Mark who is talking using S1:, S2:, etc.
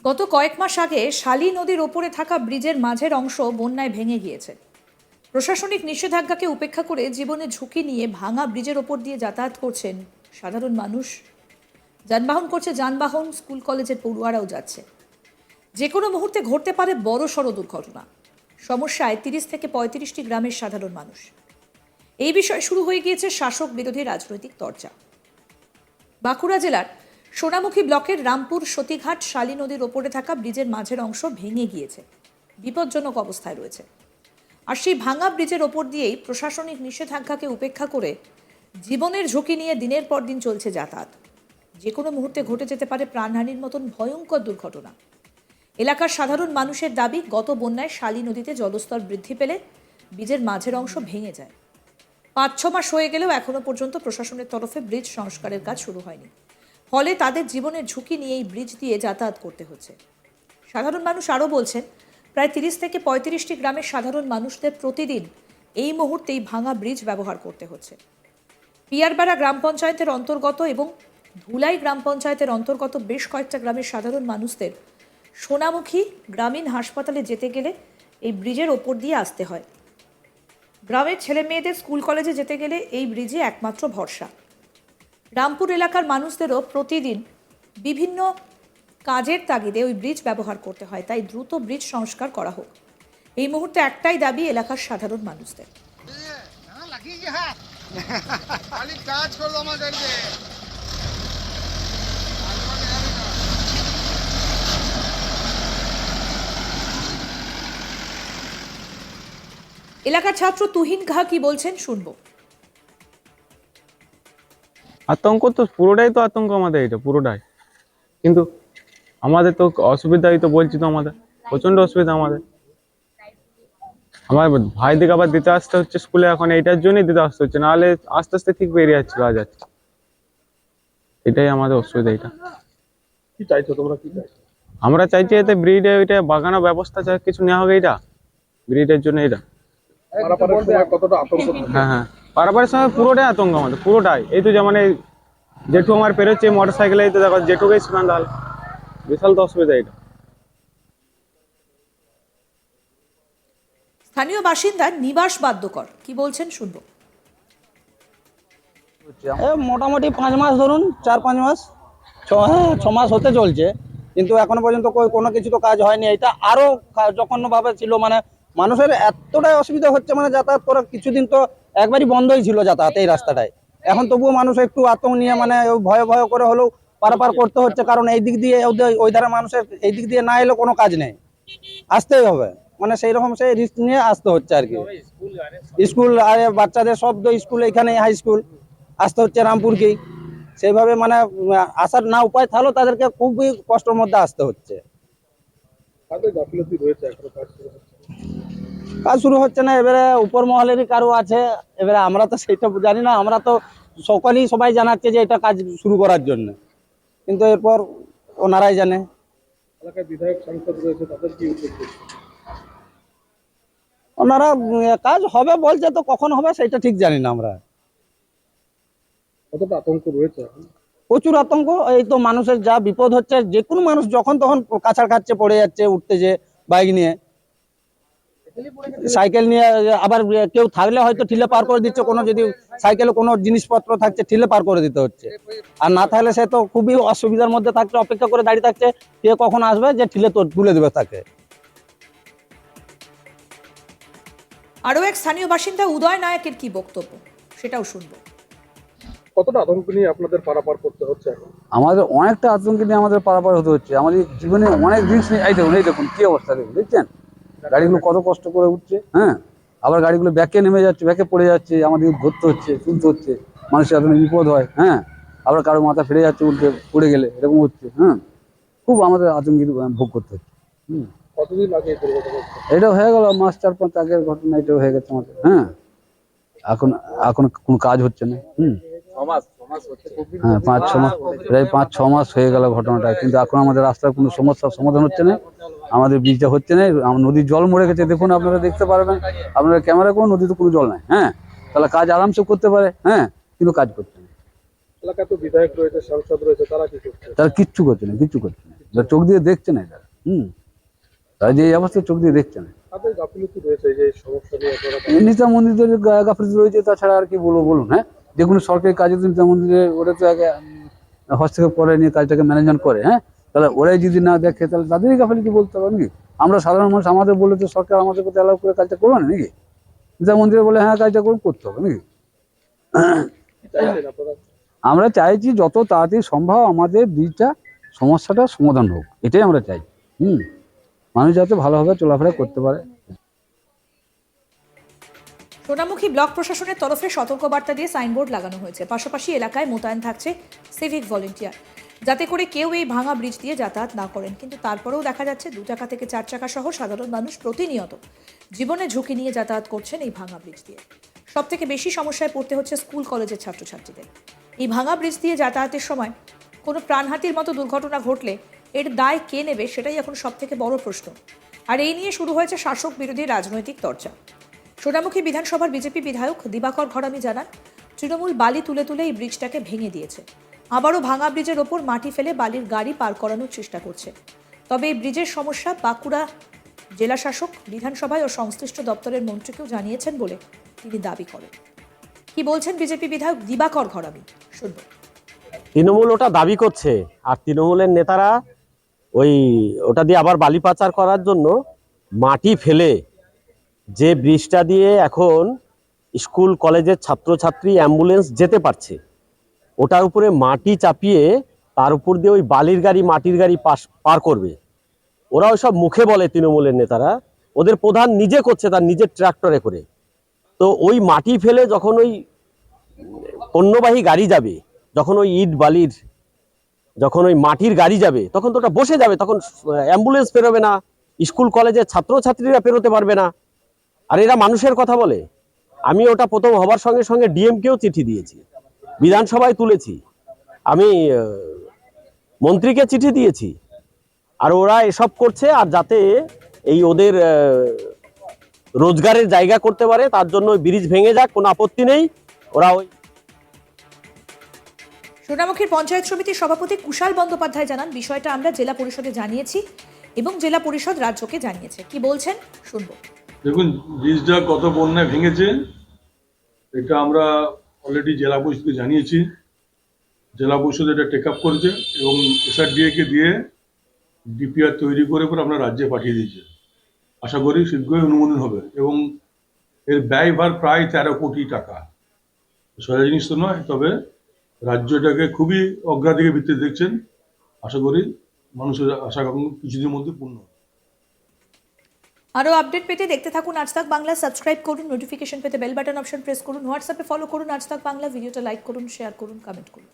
S1: গত কয়েক মাস আগে শালী নদীর ওপরে থাকা ব্রিজের মাঝের অংশ বন্যায় ভেঙে গিয়েছে। প্রশাসনিক নিষেধাজ্ঞাকে উপেক্ষা করে জীবনের ঝুঁকি নিয়ে ভাঙা ব্রিজের ওপর দিয়ে যাতায়াত করছেন সাধারণ মানুষ। যানবাহন করছে যানবাহন, স্কুল কলেজের পড়ুয়ারাও যাচ্ছে। যে কোনো মুহূর্তে ঘটতে পারে বড় সড় দুর্ঘটনা। সমস্যায় 30 থেকে 35টি গ্রামের সাধারণ মানুষ। এই বিষয়ে শুরু হয়ে গিয়েছে শাসক বিরোধী রাজনৈতিক তরজা। বাঁকুড়া জেলার সোনামুখী ব্লকের রামপুর সতীঘাট শালী নদীর ওপরে থাকা ব্রিজের মাঝের অংশ ভেঙে গিয়েছে, বিপজ্জনক অবস্থায় রয়েছে। আর সেই ভাঙা ব্রিজের ওপর দিয়েই প্রশাসনিক নিষেধাজ্ঞাকে উপেক্ষা করে জীবনের ঝুঁকি নিয়ে দিনের পর দিন চলছে যাতায়াত। যে কোনো মুহূর্তে ঘটে যেতে পারে প্রাণহানির মতন ভয়ঙ্কর দুর্ঘটনা। এলাকার সাধারণ মানুষের দাবি, গত বন্যায় শালী নদীতে জলস্তর বৃদ্ধি পেলে ব্রিজের মাঝের অংশ ভেঙে যায়। 5-6 মাস হয়ে গেলেও এখনো পর্যন্ত প্রশাসনের তরফে ব্রিজ সংস্কারের কাজ শুরু হয়নি। ফলে তাদের জীবনের ঝুঁকি নিয়ে এই ব্রিজ দিয়ে যাতায়াত করতে হচ্ছে। সাধারণ মানুষ আরও বলছেন, প্রায় 30 থেকে 35টি গ্রামের সাধারণ মানুষদের প্রতিদিন এই মুহূর্তেই ভাঙা ব্রিজ ব্যবহার করতে হচ্ছে। পিয়ারপাড়া গ্রাম পঞ্চায়েতের অন্তর্গত এবং ধুলাই গ্রাম পঞ্চায়েতের অন্তর্গত বেশ কয়েকটা গ্রামের সাধারণ মানুষদের সোনামুখী গ্রামীণ হাসপাতালে যেতে গেলে এই ব্রিজের ওপর দিয়ে আসতে হয়। গ্রামের ছেলে মেয়েদের স্কুল কলেজে যেতে গেলে এই ব্রিজে একমাত্র ভরসা। রামপুর এলাকার মানুষদেরও প্রতিদিন বিভিন্ন কাজের তাগিদে ওই ব্রিজ ব্যবহার করতে হয়, তাই দ্রুত ব্রিজ সংস্কার করা হোক। এই মুহূর্তে একটাই দাবি এলাকার সাধারণ মানুষদের। এলাকার ছাত্র তুহিন ঘা কি বলছেন শুনবো।
S2: আতঙ্ক তো পুরোটাই তো আতঙ্ক আমাদের, এটা পুরোটাই। কিন্তু আমাদের তো অসুবিধাই তো বলছি তো, আমাদের প্রচন্ড অসুবিধা। আমার ভাইদিকে আবার দিতে আসতে হচ্ছে স্কুলে, এখন এইটার জন্যই দিতে আসতে হচ্ছে, নাহলে আস্তে আস্তে ঠিক বেরিয়ে যাচ্ছিল আজ আজকে। এটাই আমাদের অসুবিধা। এটা
S3: কি চাইছো তোমরা, কি চাইছো?
S2: আমরা চাইছি এতে ব্রিডে ওইটা বাগানোর ব্যবস্থা কিছু নেওয়া হবে এইটা ব্রিডের জন্য। এটা
S3: পারাপারের সময় কতটা আতঙ্ক থাকে?
S2: হ্যাঁ, পারাপারের সময় পুরোটাই আতঙ্ক আমাদের, পুরোটাই। এই তো যেমন এই জেঠু আমার পেরোচ্ছে মোটর সাইকেলে, এই তো দেখো জেঠুকেই স্নান দাল, বিশাল তো অসুবিধা এটা।
S1: স্থানীয় বাসিন্দা নিবাস বাদ্যকর কি বলছেন শুনবো।
S4: মোটামুটি 5 মাস, ধরুন 4-5 মাস, 6 মাস হতে চলছে, কিন্তু এখনো পর্যন্ত কোনো কিছু তো কাজ হয়নি। এটা আরো জঘন্যভাবে ছিল, মানে মানুষের এতটাই অসুবিধা হচ্ছে, মানে যাতায়াত করা কিছুদিন তো একবারই বন্ধই ছিল যাতায়াত এই রাস্তাটায়। এখন তবুও মানুষ একটু আতঙ্ক নিয়ে, মানে ভয় ভয় করে হলেও পারাপার করতে হচ্ছে, কারণ এই দিক দিয়ে ওই ধারে মানুষের এই দিক দিয়ে না এলে কোনো কাজ নেই, আসতেই হবে। মানে সেই রকম সেই রিস্ক নিয়ে আসতে হচ্ছে আর কি। স্কুল আর বাচ্চাদের সব তো স্কুল, এখানে হাই স্কুল, আসতে হচ্ছে রামপুরকেই। সেইভাবে মানে আসার না উপায় থাকলেও তাদেরকে খুবই কষ্টের মধ্যে আসতে হচ্ছে। কাজ শুরু হচ্ছে না, এবারে উপর মহলেরই কারো আছে, এবারে আমরা তো সেইটা জানি না। আমরা তো সবাই জানাচ্ছে যে এটা কাজ শুরু করার জন্য, কিন্তু এরপর ওনারাই জানে।
S3: এলাকায় বিধায়ক সাংসদ রয়েছে, তাদের কি উদ্যোগ?
S4: ওনারা কাজ হবে বলছে, তো কখন হবে সেটা ঠিক জানি না আমরা।
S3: কতটা আতঙ্ক রয়েছে এখন?
S4: প্রচুর আতঙ্ক। এই তো মানুষের যা বিপদ হচ্ছে, যে কোনো মানুষ যখন তখন কাছাড় খাচ্ছে, পড়ে যাচ্ছে, উঠতেছে বাইক নিয়ে, সাইকেল নিয়ে, আবার কেউ থাকলে হয়তো ঠিলে পার করে দিচ্ছে, কোনো যদি সাইকেলে কোনো জিনিসপত্র থাকছে ঠিলে পার করে দিতে হচ্ছে, আর না থাকলে সে তো খুবই অসুবিধার মধ্যে থাকছে, অপেক্ষা করে দাঁড়িয়ে থাকছে কে কখন আসবে যে ঠিলে তুলে দেবে তাকে।
S1: আরও এক স্থানীয় বাসিন্দা উদয় নায়কের কি বক্তব্য সেটাও শুনবো।
S3: কতটা আতঙ্ক নিয়ে আপনাদের পারাপার করতে হচ্ছে এখন?
S5: আমাদের অনেকটা আতঙ্ক নিয়ে আমাদের পারাপার হতে হচ্ছে। আমাদের জীবনে অনেক জিনিস নিয়ে, এই দেখুন কি অবস্থা, দেখুন, দেখছেন গাড়িগুলো কত কষ্ট করে উঠছে। হ্যাঁ, আবার গাড়িগুলো ব্যাকে নেমে যাচ্ছে, ব্যাকে পড়ে যাচ্ছে, আমাদের ধরতে হচ্ছে, তুলতে হচ্ছে, মানুষের এত বিপদ হয়। হ্যাঁ, আবার কারো মাথা ফেরে যাচ্ছে উল্টে পড়ে গেলে, এরকম হচ্ছে। হ্যাঁ, খুব আমাদের আতঙ্কিত ভোগ করতে হচ্ছে।
S3: কতদিন আগে
S5: এটা হয়ে গেল মাস 4-5 আগের ঘটনা, এটা হয়ে গেছে আমাদের। হ্যাঁ, এখন কোনো কাজ হচ্ছে না। হ্যাঁ, 5-6 মাস, প্রায় 5-6 মাস হয়ে গেল ঘটনাটা, কিন্তু এখন আমাদের রাস্তার কোনো সমস্যার সমাধান হচ্ছে না, আমাদের ব্রিজটা হচ্ছে না। নদীর জল মরে গেছে, দেখুন আপনারা দেখতে পারবেন, আপনারা ক্যামেরা করুন, নদীতে কোনো জল নাই। হ্যাঁ, তাহলে কাজ আরামসে করতে পারে। হ্যাঁ, কিন্তু কাজ করছে না।
S3: এলাকায় তো বিধায়ক রয়েছে, সাংসদ রয়েছে, তারা কি করছে?
S5: তারা কিচ্ছু করছে না, কিচ্ছু করছে না। যারা চোখ দিয়ে দেখছে না তারা তারা যে এই অবস্থায় চোখ দিয়ে দেখছে না।
S3: তাদের গাফিলতি রয়েছে এই যে এই সমস্যা নিয়ে আপনারা
S5: নিতা মন্দিরের গাফিলতি রয়েছে, তাছাড়া আর কি বলবো বলুন। হ্যাঁ, যে কোনো সরকারি কাজে তো নিতা মন্দিরে ওরা তো আগে হস্তক্ষেপ করে নিয়ে কাজটাকে ম্যানেজমেন্ট করে। হ্যাঁ, তাহলে ওরাই যদি না দেখে তাহলে তাদেরই গাফিলতি বলতে হবে নাকি? আমরা সাধারণ মানুষ আমাদের বলে তো সরকার আমাদের কথা অ্যালাউ করে কাজটা করবে না নাকি? নিতা মন্দিরে বলে হ্যাঁ কাজটা করতে হবে নাকি?
S3: চাইছেন আপনারা?
S5: আমরা চাইছি যত তাড়াতাড়ি সম্ভব আমাদের ব্রিজটা সমস্যাটা সমাধান হোক, এটাই আমরা চাই। মানুষ যাতে ভালোভাবে চলাফেরা করতে পারে।
S1: সোনামুখী ব্লক প্রশাসনের তরফে সতর্কবার্তা দিয়ে সাইনবোর্ড লাগানো হয়েছে। পাশাপাশি এলাকায় মোতায়েন থাকছে সিভিক ভলেন্টিয়ার, যাতে করে কেউ এই ভাঙা ব্রিজ দিয়ে যাতায়াত না করেন। কিন্তু তারপরেও দেখা যাচ্ছে 2 চাকা থেকে 4 চাকা সহ সাধারণ মানুষ প্রতিনিয়ত জীবনে ঝুঁকি নিয়ে যাতায়াত করছেন এই ভাঙা ব্রিজ দিয়ে। সব থেকে বেশি সমস্যায় পড়তে হচ্ছে স্কুল কলেজের ছাত্রছাত্রীদের। এই ভাঙা ব্রিজ দিয়ে যাতায়াতের সময় কোনো প্রাণহাতির মতো দুর্ঘটনা ঘটলে এর দায় কে নেবে, সেটাই এখন সব থেকে বড় প্রশ্ন। আর এই নিয়ে শুরু হয়েছে শাসক বিরোধী রাজনৈতিক চর্চা। সোনামুখী বিধানসভার বিজেপি বিধায়ক দিবাকর ঘরামি জানান, তৃণমূল বালি তুলে তুলে এই ব্রিজটাকে ভেঙে দিয়েছে। আবারও ভাঙা ব্রিজের ওপর মাটি ফেলে বালির গাড়ি পার করানোর চেষ্টা করছে। তবে এই ব্রিজের সমস্যা বাঁকুড়া জেলা শাসক, বিধানসভায় ও সংশ্লিষ্ট দপ্তরের মন্ত্রীকেও জানিয়েছেন বলে তিনি দাবি করেন। কি বলছেন বিজেপি বিধায়ক দিবাকর ঘরামি, শুনব।
S6: তৃণমূল ওটা দাবি করছে, আর তৃণমূলের নেতারা ওটা দিয়ে আবার বালি পাচার করার জন্য মাটি ফেলে যে ব্রিজটা দিয়ে এখন স্কুল কলেজের ছাত্রছাত্রী অ্যাম্বুলেন্স যেতে পারছে, ওটার উপরে মাটি চাপিয়ে তার উপর দিয়ে ওই বালির গাড়ি মাটির গাড়ি পার করবে। ওরা ওইসব মুখে বলে তৃণমূলের নেতারা, ওদের প্রধান নিজে করছে তার নিজের ট্রাক্টরে করে। তো ওই মাটি ফেলে যখন ওই পণ্যবাহী গাড়ি যাবে, যখন ওই ইট বালির যখন ওই মাটির গাড়ি যাবে, তখন তো ওটা বসে যাবে, তখন অ্যাম্বুলেন্স পেরোবে না, স্কুল কলেজের ছাত্রছাত্রীরা পেরোতে পারবে না। আর এরা মানুষের কথা বলে। আমি ওটা প্রথম হবার সঙ্গে সঙ্গে ডিএমকেও চিঠি দিয়েছি, বিধানসভায় তুলেছি, আমি মন্ত্রীকে চিঠি দিয়েছি। আর ওরা এসব করছে, আর যাতে এই ওদের রোজগারের জায়গা করতে পারে তার জন্য ওই ব্রিজ ভেঙে যাক, কোনো আপত্তি নেই। ওরা ওই
S1: সোনামুখীর পঞ্চায়েত সমিতির সভাপতি কুশাল বন্দ্যোপাধ্যায় জানান, বিষয়টা আমরা জেলা পরিষদে জানিয়েছি এবং জেলা পরিষদ রাজ্যকে জানিয়েছে। কি বলছেন শুনবো।
S7: দেখুন, ব্রিজটা কত বন্যায় ভেঙেছে এটা আমরা অলরেডি জেলা পরিষদকে জানিয়েছি। জেলা পরিষদ এটা টেক আপ করেছে এবং SRDA কে দিয়ে ডিপিআর তৈরি করে পরে আমরা রাজ্যে পাঠিয়ে দিয়েছি। আশা করি শীঘ্রই অনুমোদন হবে এবং এর ব্যয়ভার প্রায় 13 কোটি টাকা। সোজা জিনিস তো নয়, তবে রাজ্য এটাকে খুবই অগ্রাধিকার ভিত্তিতে দেখছেন। আশা করি মানুষের আশা কিছুদিনের মধ্যে পূর্ণ হবে।
S1: আরও আপডেট পেতে দেখতে থাকুন আজ তাক বাংলা। সাবস্ক্রাইব করুন, নোটিফিকেশন পেতে বেল বাটন অপশন প্রেস করুন, হোয়াটসঅ্যাপে ফলো করুন আজ তাক বাংলা, ভিডিওটা লাইক করুন, শেয়ার করুন, কমেন্ট করুন।